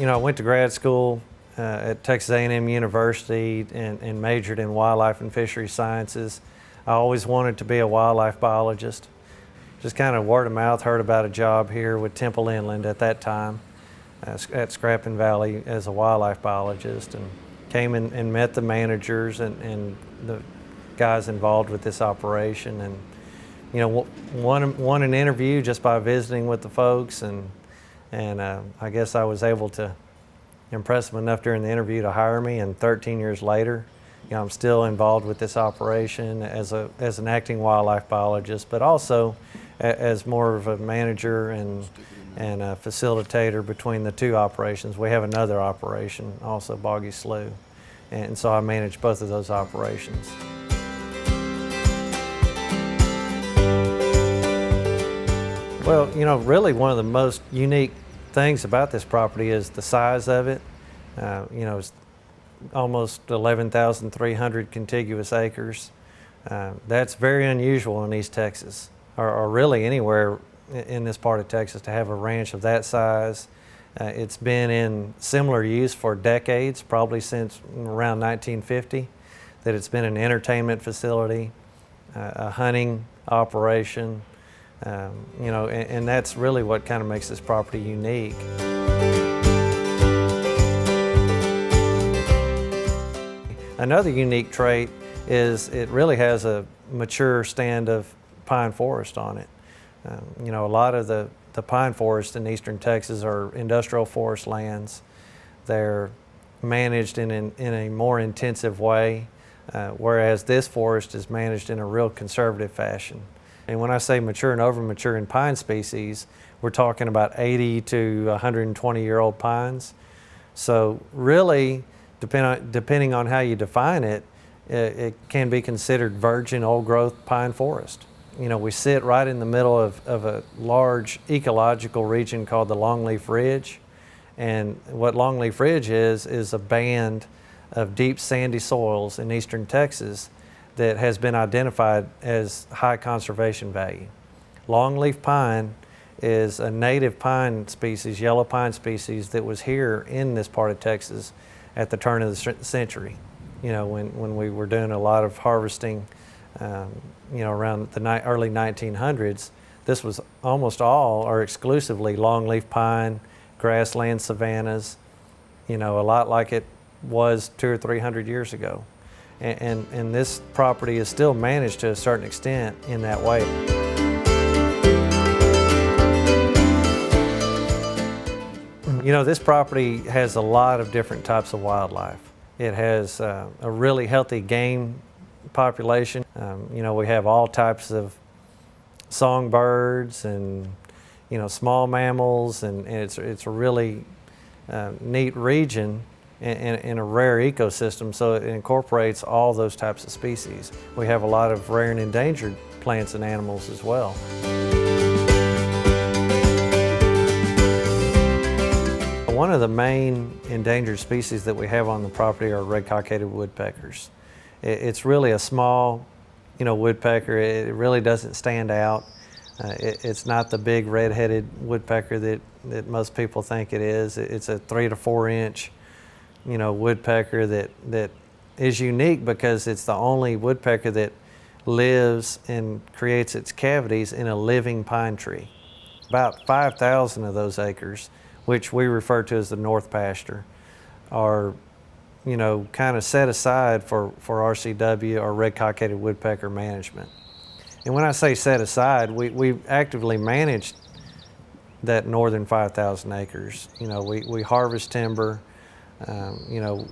I went to grad school at Texas A&M University and majored in wildlife and fisheries sciences. I always wanted to be a wildlife biologist. Just kind of word of mouth, heard about a job here with Temple Inland at that time at Scrappin Valley as a wildlife biologist, and came and met the managers and the guys involved with this operation, and won an interview just by visiting with the folks, and I guess I was able to impress them enough during the interview to hire me, and 13 years later, I'm still involved with this operation as an acting wildlife biologist, but also as more of a manager and a facilitator between the two operations. We have another operation, also Boggy Slough, and so I manage both of those operations. Well, really one of the most unique things about this property is the size of it. It's almost 11,300 contiguous acres. That's very unusual in East Texas, or really anywhere in this part of Texas, to have a ranch of that size. It's been in similar use for decades, probably since around 1950, that it's been an entertainment facility, a hunting operation, and that's really what kind of makes this property unique. Another unique trait is it really has a mature stand of pine forest on it. A lot of the pine forests in eastern Texas are industrial forest lands. They're managed in a more intensive way, whereas this forest is managed in a real conservative fashion. And when I say mature and over mature in pine species, we're talking about 80 to 120-year-old pines. So really, depending on how you define it, it can be considered virgin old-growth pine forest. We sit right in the middle of a large ecological region called the Longleaf Ridge. And what Longleaf Ridge is a band of deep sandy soils in eastern Texas that has been identified as high conservation value. Longleaf pine is a native pine species, yellow pine species, that was here in this part of Texas at the turn of the century. When we were doing a lot of harvesting, around the early 1900s, this was almost all or exclusively longleaf pine, grassland savannas, a lot like it was 200 or 300 years ago. And this property is still managed to a certain extent in that way. This property has a lot of different types of wildlife. It has a really healthy game population. We have all types of songbirds and small mammals, and it's a really neat region in a rare ecosystem, so it incorporates all those types of species. We have a lot of rare and endangered plants and animals as well. One of the main endangered species that we have on the property are red-cockaded woodpeckers. It's really a small, woodpecker. It really doesn't stand out. It's not the big red-headed woodpecker that most people think it is. It's a 3 to 4 inch, woodpecker that is unique because it's the only woodpecker that lives and creates its cavities in a living pine tree. About 5,000 of those acres, which we refer to as the North Pasture, are kind of set aside for RCW, or red-cockaded woodpecker management. And when I say set aside, we actively manage that northern 5,000 acres. We harvest timber,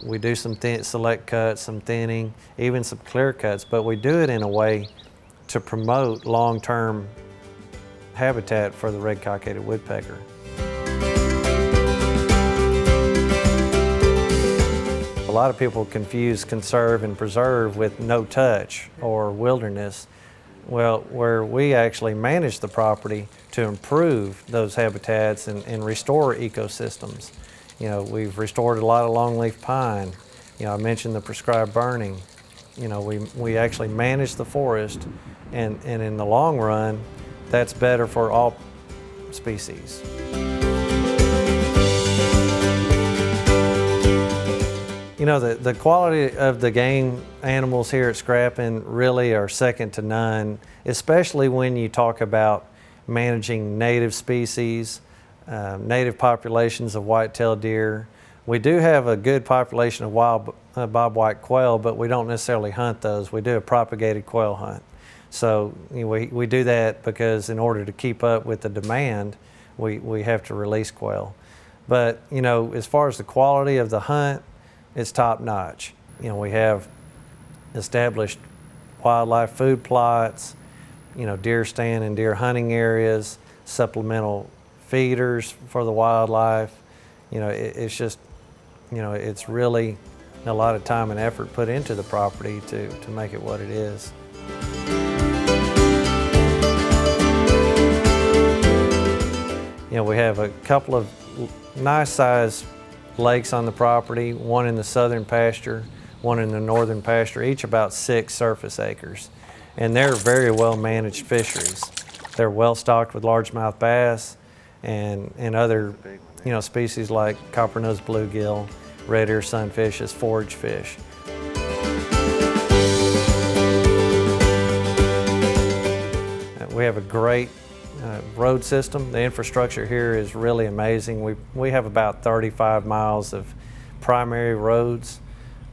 we do some select cuts, some thinning, even some clear cuts, but we do it in a way to promote long-term habitat for the red-cockaded woodpecker. A lot of people confuse conserve and preserve with no touch or wilderness. Well, where we actually manage the property to improve those habitats and restore ecosystems. We've restored a lot of longleaf pine. I mentioned the prescribed burning. We actually manage the forest, and in the long run, that's better for all species. You know, the quality of the game animals here at Scrappin really are second to none, especially when you talk about managing native species, native populations of white-tailed deer. We do have a good population of wild bobwhite quail, but we don't necessarily hunt those. We do a propagated quail hunt. So you know, we do that because in order to keep up with the demand, we have to release quail. But you know, as far as the quality of the hunt, it's top notch. You know, we have established wildlife food plots, you know, deer stand and deer hunting areas, supplemental feeders for the wildlife. You know, it's just, you know, it's really a lot of time and effort put into the property to make it what it is. You know, we have a couple of nice sized lakes on the property, one in the southern pasture, one in the northern pasture, each about 6 surface acres. And they're very well managed fisheries. They're well stocked with largemouth bass and other, you know, species like copper-nosed bluegill, red ear sunfish as forage fish. We have a great road system. The infrastructure here is really amazing. We have about 35 miles of primary roads.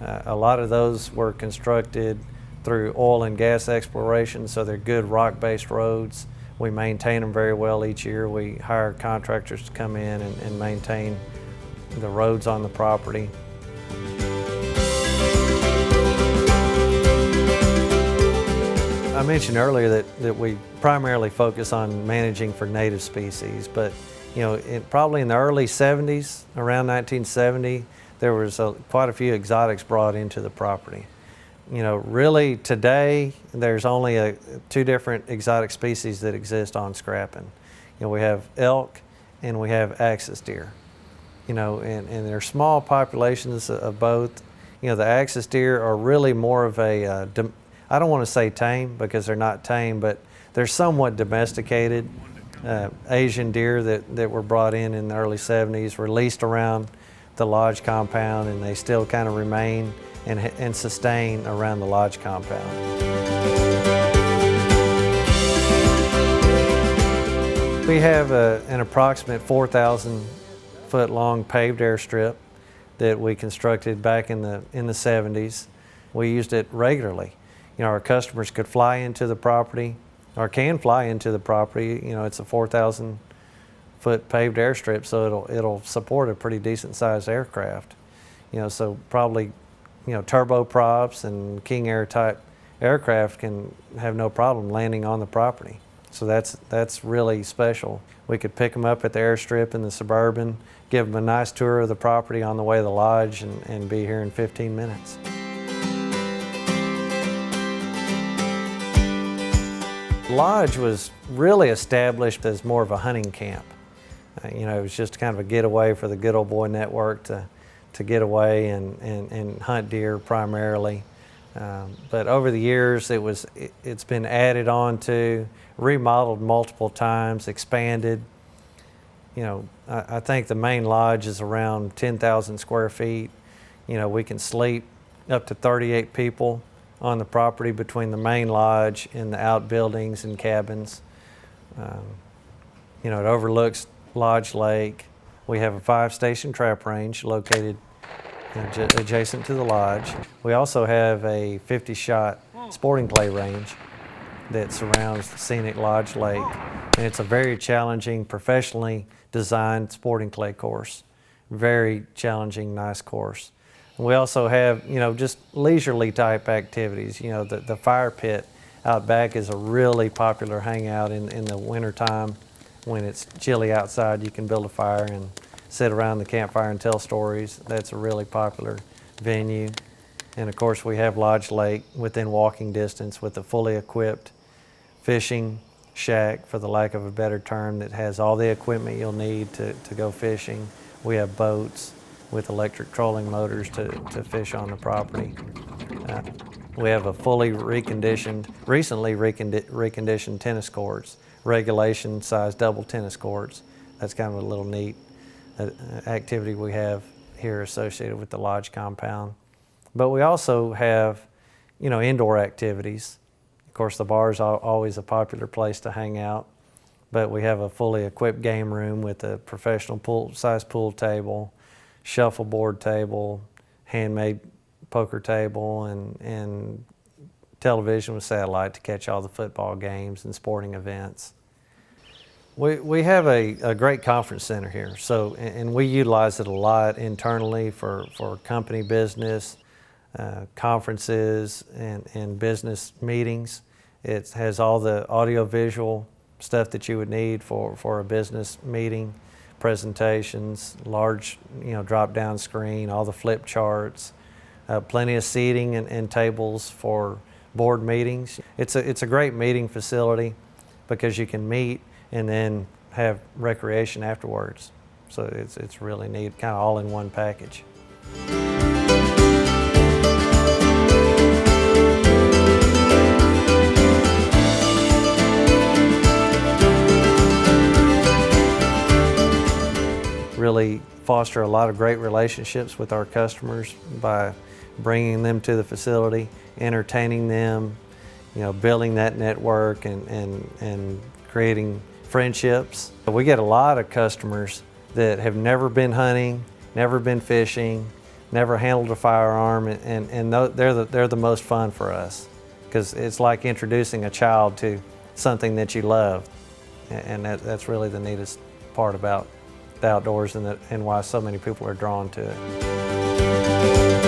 A lot of those were constructed through oil and gas exploration, so they're good rock-based roads. We maintain them very well each year. We hire contractors to come in and maintain the roads on the property. I mentioned earlier that we primarily focus on managing for native species, but you know, probably in the early 70s, around 1970, there was quite a few exotics brought into the property. You know, really today, there's only 2 different exotic species that exist on Scrappin. You know, we have elk and we have axis deer. You know, and they're small populations of both. You know, the axis deer are really more of a, I don't want to say tame because they're not tame, but they're somewhat domesticated Asian deer that were brought in the early 70s, released around the lodge compound, and they still kind of remain and sustain around the lodge compound. We have an approximate 4,000 foot long paved airstrip that we constructed back in the 70s. We used it regularly. You know, our customers could fly into the property, or can fly into the property. You know, it's a 4,000 foot paved airstrip, so it'll support a pretty decent sized aircraft. You know, so probably, you know, turboprops and King Air type aircraft can have no problem landing on the property. So that's really special. We could pick them up at the airstrip in the Suburban, give them a nice tour of the property on the way to the lodge, and be here in 15 minutes. Lodge was really established as more of a hunting camp. You know, it was just kind of a getaway for the Good Old Boy Network to get away and hunt deer primarily. But over the years, it's been added on to, remodeled multiple times, expanded. You know, I think the main lodge is around 10,000 square feet. You know, we can sleep up to 38 people on the property between the main lodge and the outbuildings and cabins. You know, it overlooks Lodge Lake. We have a 5-station trap range located adjacent to the lodge. We also have a 50-shot sporting clay range that surrounds the scenic Lodge Lake, and it's a very challenging, professionally designed sporting clay course. Very challenging, nice course. And we also have, you know, just leisurely type activities. You know, the fire pit out back is a really popular hangout in the wintertime. When it's chilly outside, you can build a fire and sit around the campfire and tell stories. That's a really popular venue. And of course, we have Lodge Lake within walking distance with a fully equipped fishing shack, for the lack of a better term, that has all the equipment you'll need to go fishing. We have boats with electric trolling motors to fish on the property. We have a fully recently reconditioned tennis courts, regulation size double tennis courts. That's kind of a little neat activity we have here associated with the lodge compound. But we also have, indoor activities. Of course, the bar is always a popular place to hang out, but we have a fully equipped game room with a professional size pool table, shuffleboard table, handmade poker table, and television with satellite to catch all the football games and sporting events. We have a great conference center here, and we utilize it a lot internally for company business, conferences, and business meetings. It has all the audio-visual stuff that you would need for a business meeting, presentations, large drop-down screen, all the flip charts, plenty of seating and tables for board meetings. It's a great meeting facility because you can meet and then have recreation afterwards. So it's really neat, kind of all in one package. Really foster a lot of great relationships with our customers by bringing them to the facility, entertaining them, building that network and creating friendships. We get a lot of customers that have never been hunting, never been fishing, never handled a firearm, and they're the most fun for us because it's like introducing a child to something that you love, and that's really the neatest part about the outdoors and why so many people are drawn to it.